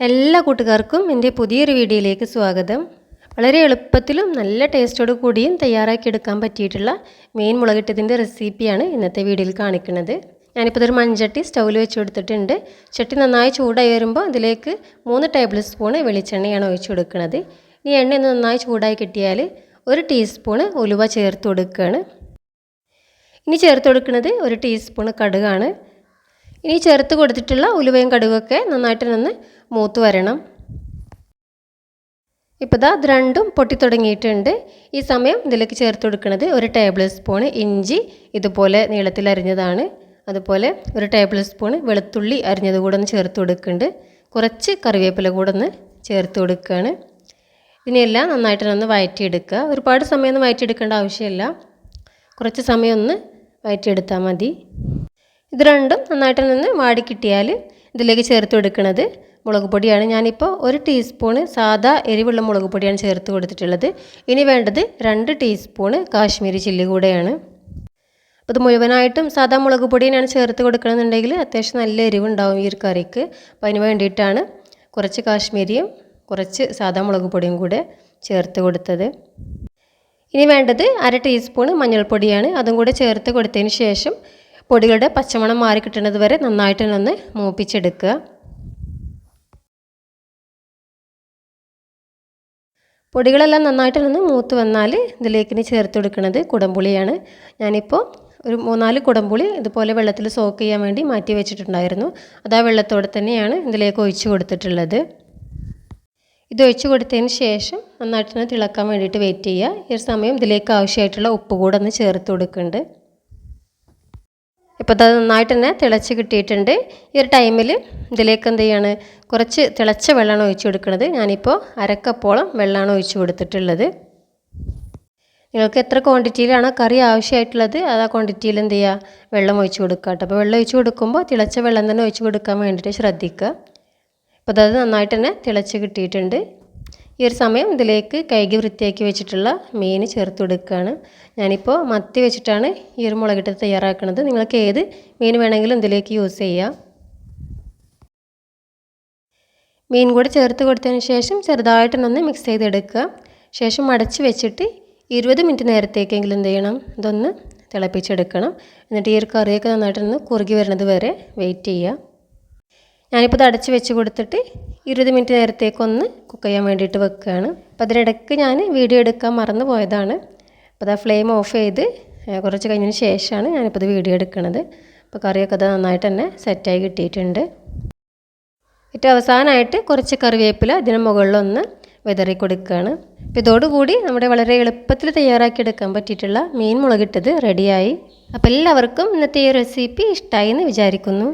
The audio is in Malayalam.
എല്ലാ കൂട്ടുകാർക്കും എൻ്റെ പുതിയൊരു വീഡിയോയിലേക്ക് സ്വാഗതം. വളരെ എളുപ്പത്തിലും നല്ല ടേസ്റ്റോട് കൂടിയും തയ്യാറാക്കിയെടുക്കാൻ പറ്റിയിട്ടുള്ള മീൻ മുളകിട്ടതിൻ്റെ റെസിപ്പിയാണ് ഇന്നത്തെ വീഡിയോയിൽ കാണിക്കുന്നത്. ഞാനിപ്പോൾ ഇതൊരു മൺചട്ടി സ്റ്റൗവിൽ വെച്ച് കൊടുത്തിട്ടുണ്ട്. ചട്ടി നന്നായി ചൂടായി വരുമ്പോൾ അതിലേക്ക് 3 ടേബിൾ സ്പൂൺ വെളിച്ചെണ്ണയാണ് ഒഴിച്ചു കൊടുക്കുന്നത്. ഈ എണ്ണ നന്നായി ചൂടായി കിട്ടിയാൽ 1 ടീസ്പൂൺ ഉലുവ ചേർത്ത് കൊടുക്കുകയാണ്. ഇനി ചേർത്ത് കൊടുക്കുന്നത് 1 ടീസ്പൂൺ കടുകാണ്. ഇനി ചേർത്ത് കൊടുത്തിട്ടുള്ള ഉലുവയും കടുകൊക്കെ നന്നായിട്ട് മൂത്ത് വരണം. ഇപ്പോൾ ഇത് രണ്ടും പൊട്ടി തുടങ്ങിയിട്ടുണ്ട്. ഈ സമയം ഇതിലേക്ക് ചേർത്ത് കൊടുക്കുന്നത് 1 ടേബിൾ സ്പൂൺ ഇഞ്ചി ഇതുപോലെ നീളത്തിൽ അരിഞ്ഞതാണ്. അതുപോലെ 1 ടേബിൾ സ്പൂൺ വെളുത്തുള്ളി അരിഞ്ഞത് കൂടെ ഒന്ന് ചേർത്ത് കൊടുക്കുന്നുണ്ട്. കുറച്ച് കറിവേപ്പില കൂടെ ഒന്ന് ചേർത്ത് കൊടുക്കുകയാണ്. ഇതിനെല്ലാം നന്നായിട്ട് വഴറ്റിയെടുക്കുക. ഒരുപാട് സമയമൊന്നും വഴറ്റിയെടുക്കേണ്ട ആവശ്യമില്ല. കുറച്ച് സമയം ഒന്ന് വഴറ്റിയെടുത്താൽ മതി. ഇത് രണ്ടും നന്നായിട്ട് വാടി കിട്ടിയാൽ ഇതിലേക്ക് ചേർത്ത് കൊടുക്കുന്നത് മുളക് പൊടിയാണ്. ഞാനിപ്പോൾ 1 ടീസ്പൂണ് സാദാ എരിവുള്ള മുളക് പൊടിയാണ് ചേർത്ത് കൊടുത്തിട്ടുള്ളത്. ഇനി വേണ്ടത് 2 ടീസ്പൂണ് കാശ്മീരി ചില്ലി കൂടെയാണ്. അപ്പോൾ ഇത് മുഴുവനായിട്ടും സാദാ മുളക് പൊടിയാണ് ചേർത്ത് കൊടുക്കണമെന്നുണ്ടെങ്കിൽ അത്യാവശ്യം നല്ല എരിവുണ്ടാവും ഈ ഒരു കറിക്ക്. അപ്പോൾ അതിന് വേണ്ടിയിട്ടാണ് കുറച്ച് കാശ്മീരിയും കുറച്ച് സാദാ മുളക് പൊടിയും കൂടെ ചേർത്ത് കൊടുത്തത്. ഇനി വേണ്ടത് 1/2 ടീസ്പൂണ് മഞ്ഞൾപ്പൊടിയാണ്. അതും കൂടെ ചേർത്ത് കൊടുത്തതിന് ശേഷം പൊടികളുടെ പച്ചമണം മാറി കിട്ടുന്നത് വരെ നന്നായിട്ട് മൂപ്പിച്ചെടുക്കുക. പൊടികളെല്ലാം നന്നായിട്ട് മൂത്ത് വന്നാൽ ഇതിലേക്ക് ഇനി ചേർത്ത് കൊടുക്കുന്നത് കുടംപുളിയാണ്. ഞാനിപ്പോൾ ഒരു 3-4 കുടംപുളി ഇതുപോലെ വെള്ളത്തിൽ സോക്ക് ചെയ്യാൻ വേണ്ടി മാറ്റി വെച്ചിട്ടുണ്ടായിരുന്നു. അത് ആ വെള്ളത്തോടെ തന്നെയാണ് ഇതിലേക്ക് ഒഴിച്ച് കൊടുത്തിട്ടുള്ളത്. ഇത് ഒഴിച്ച് കൊടുത്തതിന് ശേഷം നന്നായിട്ട് തിളക്കാൻ വേണ്ടിയിട്ട് വെയിറ്റ് ചെയ്യുക. ഈ ഒരു സമയം ഇതിലേക്ക് ആവശ്യമായിട്ടുള്ള ഉപ്പ് കൂടെ ഒന്ന് ചേർത്ത് കൊടുക്കുന്നുണ്ട്. ഇപ്പോൾ അത് നന്നായിട്ട് തിളച്ച് കിട്ടിയിട്ടുണ്ട്. ഈ ഒരു ടൈമിൽ ഇതിലേക്ക് എന്ത് ചെയ്യാണ്, കുറച്ച് തിളച്ച വെള്ളമാണ് ഒഴിച്ച് കൊടുക്കുന്നത്. ഞാനിപ്പോൾ 1/2 കപ്പോളം വെള്ളമാണ് ഒഴിച്ച് കൊടുത്തിട്ടുള്ളത്. നിങ്ങൾക്ക് എത്ര ക്വാണ്ടിറ്റിയിലാണോ കറി ആവശ്യമായിട്ടുള്ളത് അത് ആ ക്വാണ്ടിറ്റിയിൽ എന്ത് ചെയ്യുക, വെള്ളം ഒഴിച്ച് കൊടുക്കുക കേട്ടോ. അപ്പോൾ വെള്ളം ഒഴിച്ച് കൊടുക്കുമ്പോൾ തിളച്ച വെള്ളം തന്നെ ഒഴിച്ച് കൊടുക്കാൻ വേണ്ടിയിട്ട് ശ്രദ്ധിക്കുക. അപ്പോൾ അത് നന്നായിട്ട് തിളച്ച് കിട്ടിയിട്ടുണ്ട്. ഈ ഒരു സമയം ഇതിലേക്ക് കഴുകി വൃത്തിയാക്കി വെച്ചിട്ടുള്ള മീൻ ചേർത്ത് കൊടുക്കുകയാണ്. ഞാനിപ്പോൾ മത്തി വെച്ചിട്ടാണ് ഈ ഒരു മുളകിട്ട് തയ്യാറാക്കുന്നത്. നിങ്ങൾക്ക് ഏത് മീൻ വേണമെങ്കിലും ഇതിലേക്ക് യൂസ് ചെയ്യാം. മീൻ കൂടി ചേർത്ത് കൊടുത്തതിന് ശേഷം ചെറുതായിട്ടൊന്ന് മിക്സ് ചെയ്തെടുക്കുക. ശേഷം അടച്ച് വെച്ചിട്ട് 20 മിനിറ്റ് നേരത്തേക്കെങ്കിലും എന്ത് ചെയ്യണം, ഇതൊന്ന് തിളപ്പിച്ചെടുക്കണം. എന്നിട്ട് ഈ ഒരു കറിയൊക്കെ നന്നായിട്ടൊന്ന് കുറുകി വരുന്നത് വരെ വെയിറ്റ് ചെയ്യുക. ഞാനിപ്പോൾ ഇത് അടച്ച് വെച്ച് കൊടുത്തിട്ട് 20 മിനിറ്റ് നേരത്തേക്കൊന്ന് കുക്ക് ചെയ്യാൻ വേണ്ടിയിട്ട് വെക്കുകയാണ്. അപ്പോൾ അതിനിടയ്ക്ക് ഞാൻ വീഡിയോ എടുക്കാൻ മറന്നു പോയതാണ്. അപ്പോൾ അത് ഫ്ലെയിം ഓഫ് ചെയ്ത് കുറച്ച് കഴിഞ്ഞതിന് ശേഷമാണ് ഞാനിപ്പോൾ ഇത് വീഡിയോ എടുക്കുന്നത്. അപ്പോൾ കറിയൊക്കെ അത് നന്നായിട്ട് സെറ്റായി കിട്ടിയിട്ടുണ്ട്. ഏറ്റവും അവസാനമായിട്ട് കുറച്ച് കറിവേപ്പില ഇതിന് മുകളിലൊന്ന് വിതറി കൊടുക്കുകയാണ്. അപ്പോൾ ഇതോടുകൂടി നമ്മുടെ വളരെ എളുപ്പത്തിൽ തയ്യാറാക്കിയെടുക്കാൻ പറ്റിയിട്ടുള്ള മീൻ മുളകിട്ടത് റെഡിയായി. അപ്പോൾ എല്ലാവർക്കും ഇന്നത്തെ ഈ റെസിപ്പി ഇഷ്ടമായി എന്ന് വിചാരിക്കുന്നു.